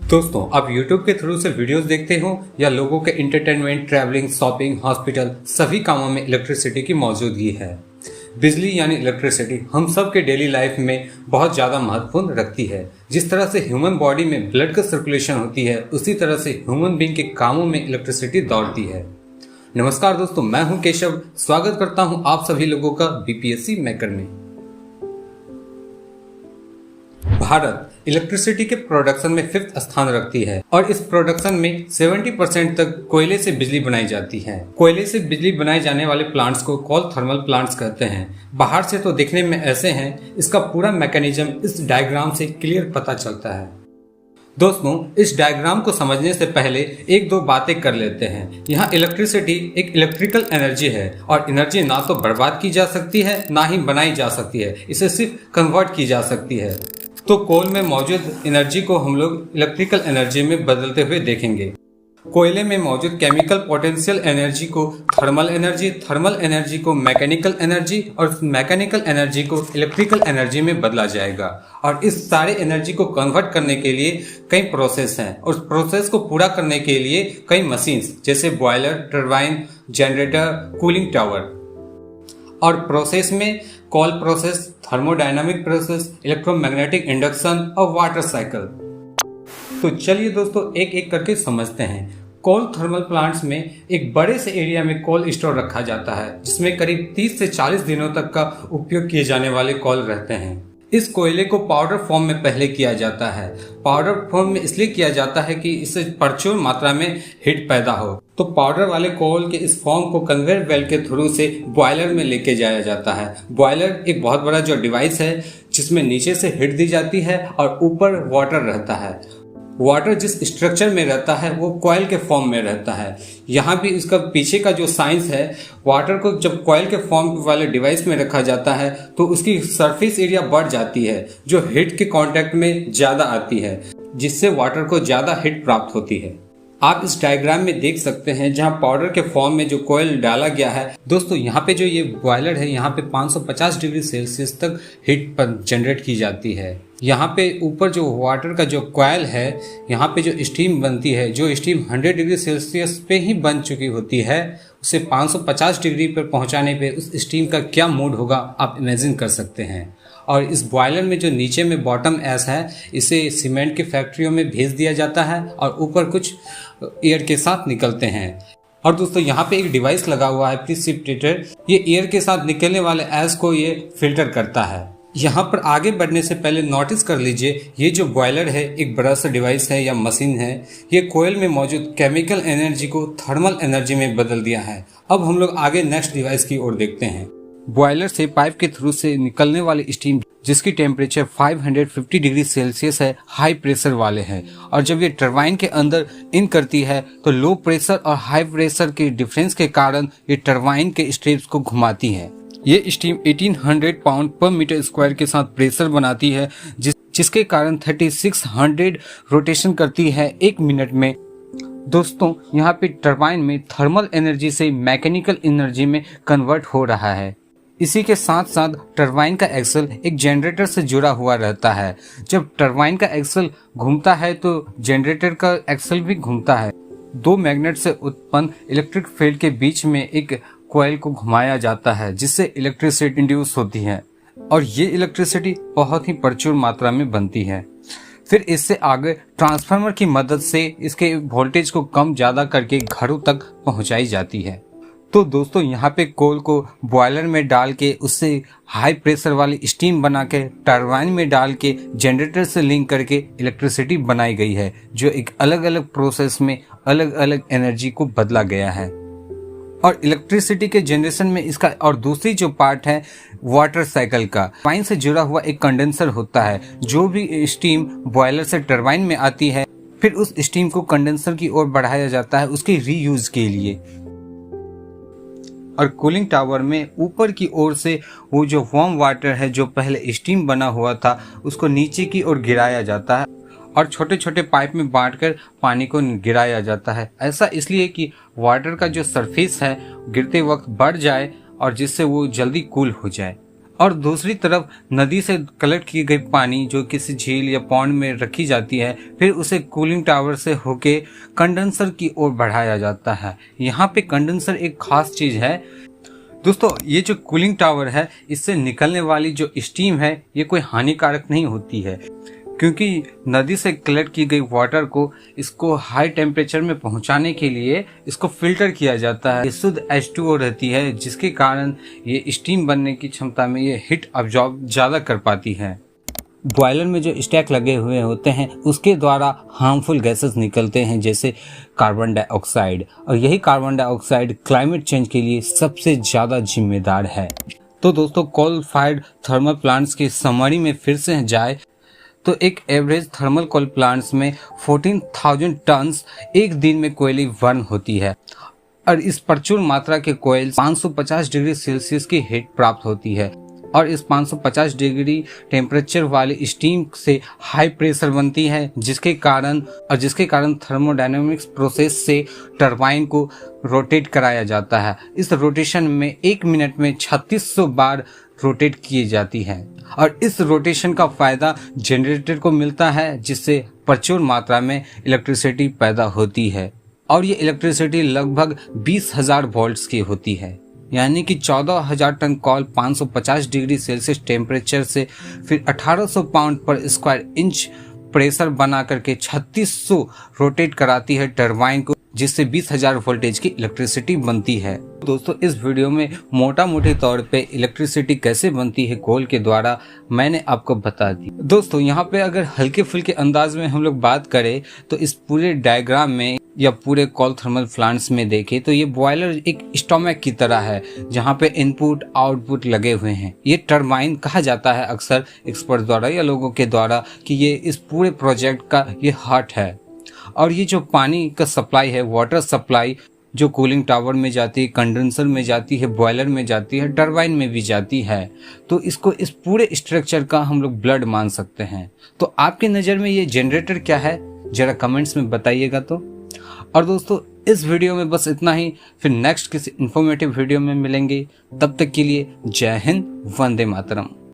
दोस्तों, आप YouTube के थ्रू से वीडियोस देखते हो या लोगों के एंटरटेनमेंट, ट्रैवलिंग, शॉपिंग, हॉस्पिटल सभी कामों में इलेक्ट्रिसिटी की मौजूदगी है। बिजली यानी इलेक्ट्रिसिटी हम सब के डेली लाइफ में बहुत ज़्यादा महत्वपूर्ण रखती है। जिस तरह से ह्यूमन बॉडी में ब्लड का सर्कुलेशन होती है, उसी तरह से ह्यूमन बीइंग के कामों में इलेक्ट्रिसिटी दौड़ती है। नमस्कार दोस्तों, मैं हूं केशव। स्वागत करता हूं आप सभी लोगों का बीपीएससी मेकर में। भारत इलेक्ट्रिसिटी के प्रोडक्शन में 5th स्थान रखती है और इस प्रोडक्शन में 70% तक कोयले से बिजली बनाई जाती है। कोयले से बिजली बनाए जाने वाले प्लांट्स को कोल थर्मल प्लांट्स कहते हैं। बाहर से तो दिखने में ऐसे हैं, इसका पूरा मैकेनिज्म इस डायग्राम से क्लियर पता चलता है। दोस्तों, इस डायग्राम को समझने से पहले एक दो बातें कर लेते हैं। यहाँ इलेक्ट्रिसिटी एक इलेक्ट्रिकल एनर्जी है और एनर्जी ना तो बर्बाद की जा सकती है ना ही बनाई जा सकती है, इसे सिर्फ कन्वर्ट की जा सकती है। तो कोल में मौजूद एनर्जी को हम लोग इलेक्ट्रिकल एनर्जी में बदलते हुए देखेंगे। कोयले में मौजूद केमिकल पोटेंशियल एनर्जी को थर्मल एनर्जी को मैकेनिकल एनर्जी और मैकेनिकल एनर्जी को इलेक्ट्रिकल एनर्जी में बदला जाएगा। और इस सारे एनर्जी को कन्वर्ट करने के लिए कई प्रोसेस हैं और उस प्रोसेस को पूरा करने के लिए कई मशीन्स जैसे boiler, turbine, generator, cooling tower और प्रोसेस में call process, thermodynamic process, electromagnetic induction और वाटर साइकिल। तो चलिए दोस्तों, एक एक करके समझते हैं। कोल थर्मल प्लांट्स में एक बड़े से एरिया में कोल स्टोर रखा जाता है, जिसमें करीब 30 से 40 दिनों तक का उपयोग किए जाने वाले कोल रहते हैं। इस कोयले को पाउडर फॉर्म में पहले किया जाता है। पाउडर फॉर्म में इसलिए किया जाता है कि इससे प्रचुर मात्रा में हीट पैदा हो। तो पाउडर वाले कोल के इस फॉर्म को कन्वेयर बेल्ट के थ्रू से बॉयलर में लेके जाया जाता है। बॉयलर एक बहुत बड़ा जो डिवाइस है, जिसमें नीचे से हीट दी जाती है और ऊपर वाटर रहता है। वाटर जिस स्ट्रक्चर में रहता है वो कॉइल के फॉर्म में रहता है। यहाँ भी इसका पीछे का जो साइंस है, वाटर को जब कॉइल के फॉर्म वाले डिवाइस में रखा जाता है तो उसकी सरफेस एरिया बढ़ जाती है, जो हीट के कांटेक्ट में ज़्यादा आती है, जिससे वाटर को ज़्यादा हीट प्राप्त होती है। आप इस डायग्राम में देख सकते हैं जहां पाउडर के फॉर्म में जो कोयल डाला गया है। दोस्तों, यहाँ पे जो ये बॉयलर है, यहाँ पे 550 डिग्री सेल्सियस तक हीट जनरेट की जाती है। यहाँ पे ऊपर जो वाटर का जो कॉइल है, यहाँ पे जो स्टीम बनती है, जो स्टीम 100 डिग्री सेल्सियस पे ही बन चुकी होती है, उसे 550 डिग्री पर पहुँचाने पे उस स्टीम का क्या मूड होगा आप इमेजिन कर सकते हैं। और इस बॉयलर में जो नीचे में बॉटम एस है, इसे सीमेंट की फैक्ट्रियों में भेज दिया जाता है और ऊपर कुछ एयर के साथ निकलते हैं। और दोस्तों, यहाँ पे एक डिवाइस लगा हुआ है, प्रिसिपिटेटर। ये एयर के साथ निकलने वाले एस को ये फिल्टर करता है। यहाँ पर आगे बढ़ने से पहले नोटिस कर लीजिए, ये जो बॉयलर है एक बड़ा सा डिवाइस है या मशीन है। ये कोयल में मौजूद केमिकल एनर्जी को थर्मल एनर्जी में बदल दिया है। अब हम लोग आगे नेक्स्ट डिवाइस की ओर देखते हैं। बॉयलर से पाइप के थ्रू से निकलने वाली स्टीम, जिसकी टेम्परेचर 550 डिग्री सेल्सियस है, हाई प्रेशर वाले हैं। और जब ये टरबाइन के अंदर इन करती है तो लो प्रेशर और हाई प्रेशर के डिफरेंस के कारण ये टरबाइन के स्ट्रेप्स को घुमाती है। ये स्टीम 1800 पाउंड पर मीटर स्क्वायर के साथ प्रेशर बनाती है, जिसके कारण 3600 रोटेशन करती है 1 मिनट में। दोस्तों, यहाँ पे टरबाइन में थर्मल एनर्जी से मैकेनिकल एनर्जी में कन्वर्ट हो रहा है। इसी के साथ साथ टरबाइन का एक्सल एक जनरेटर से जुड़ा हुआ रहता है। जब टरबाइन का एक्सल घूमता है तो जनरेटर का एक्सल भी घूमता है। दो मैग्नेट से उत्पन्न इलेक्ट्रिक फील्ड के बीच में एक कॉइल को घुमाया जाता है, जिससे इलेक्ट्रिसिटी इंड्यूस होती है और ये इलेक्ट्रिसिटी बहुत ही प्रचुर मात्रा में बनती है। फिर इससे आगे ट्रांसफार्मर की मदद से इसके वोल्टेज को कम ज़्यादा करके घरों तक पहुंचाई जाती है। तो दोस्तों, यहाँ पे कोल को बॉयलर में डाल के उससे हाई प्रेशर वाली स्टीम बना के टरबाइन में डाल के जनरेटर से लिंक करके इलेक्ट्रिसिटी बनाई गई है, जो एक अलग अलग प्रोसेस में अलग अलग एनर्जी को बदला गया है। और इलेक्ट्रिसिटी के जनरेशन में इसका और दूसरी जो पार्ट है वाटर साइकिल का, टरबाइन से जुड़ा हुआ एक कंडेंसर होता है। जो भी स्टीम बॉयलर से टरबाइन में आती है, फिर उस स्टीम को कंडेंसर की ओर बढ़ाया जाता है उसके रीयूज के लिए। और कूलिंग टावर में ऊपर की ओर से वो जो वार्म वाटर है, जो पहले स्टीम बना हुआ था, उसको नीचे की ओर गिराया जाता है और छोटे छोटे पाइप में बांटकर पानी को गिराया जाता है। ऐसा इसलिए कि वाटर का जो सरफेस है गिरते वक्त बढ़ जाए और जिससे वो जल्दी कूल हो जाए। और दूसरी तरफ नदी से कलेक्ट की गई पानी जो किसी झील या पॉन्ड में रखी जाती है, फिर उसे कूलिंग टावर से होके कंडेंसर की ओर बढ़ाया जाता है। यहाँ पे कंडेंसर एक खास चीज है दोस्तों। ये जो कूलिंग टावर है, इससे निकलने वाली जो स्टीम है ये कोई हानिकारक नहीं होती है, क्योंकि नदी से कलेक्ट की गई वाटर को इसको हाई टेम्परेचर में पहुंचाने के लिए इसको फिल्टर किया जाता है। ये शुद्ध H2O रहती है, जिसके कारण ये स्टीम बनने की क्षमता में ये हीट अब्जॉर्ब ज़्यादा कर पाती है। बॉयलर में जो स्टैक लगे हुए होते हैं उसके द्वारा हार्मफुल गैसेस निकलते हैं, जैसे कार्बन डाइऑक्साइड, और यही कार्बन डाइऑक्साइड क्लाइमेट चेंज के लिए सबसे ज़्यादा जिम्मेदार है। तो दोस्तों, कोल फायर्ड थर्मल प्लांट्स की समरी में फिर से जाए तो एक एवरेज थर्मल कोल प्लांट्स में 14,000 टन्स एक दिन में कोयले बर्न होती है, और इस प्रचुर मात्रा के कोयले 550 डिग्री सेल्सियस की हीट प्राप्त होती है, और इस 550 डिग्री टेम्परेचर वाली स्टीम से हाई प्रेशर बनती है, जिसके कारण थर्मोडायनेमिक्स प्रोसेस से टरबाइन को रोटेट कराया जाता है। इस रोटेशन में 1 मिनट में 3600 बार रोटेट की जाती है, और इस रोटेशन का फायदा जनरेटर को मिलता है, जिससे प्रचुर मात्रा में इलेक्ट्रिसिटी पैदा होती है, और ये इलेक्ट्रिसिटी लगभग 20,000 वोल्ट्स की होती है, यानी कि 14,000 ton coal 550 degree Celsius temperature से फिर 1800 पाउंड पर स्क्वायर इंच प्रेशर बना करके 3600 रोटेट कराती है टरबाइन को, जिससे 20,000 वोल्टेज की इलेक्ट्रिसिटी बनती है। दोस्तों, इस वीडियो में मोटे तौर पे इलेक्ट्रिसिटी कैसे बनती है कोल के द्वारा मैंने आपको बता दी। दोस्तों, यहाँ पे अगर हल्के फुल्के अंदाज में हम लोग बात करें तो इस पूरे डायग्राम में या पूरे कोल थर्मल प्लांट्स में देखें तो ये बॉयलर एक स्टोमक की तरह है, जहाँ पे इनपुट आउटपुट लगे हुए हैं। ये टरबाइन कहा जाता है अक्सर एक्सपर्ट द्वारा या लोगों के द्वारा कि ये इस पूरे प्रोजेक्ट का ये हार्ट है। और ये जो पानी का सप्लाई है, वाटर सप्लाई, जो कूलिंग टावर में जाती है, कंडेंसर में जाती है, बॉयलर में जाती है, टरबाइन में भी जाती है, तो इसको इस पूरे स्ट्रक्चर का हम लोग ब्लड मान सकते हैं। तो आपके नज़र में ये जनरेटर क्या है, जरा कमेंट्स में बताइएगा। तो और दोस्तों, इस वीडियो में बस इतना ही, फिर नेक्स्ट किसी इन्फॉर्मेटिव वीडियो में मिलेंगे। तब तक के लिए जय हिंद, वंदे मातरम।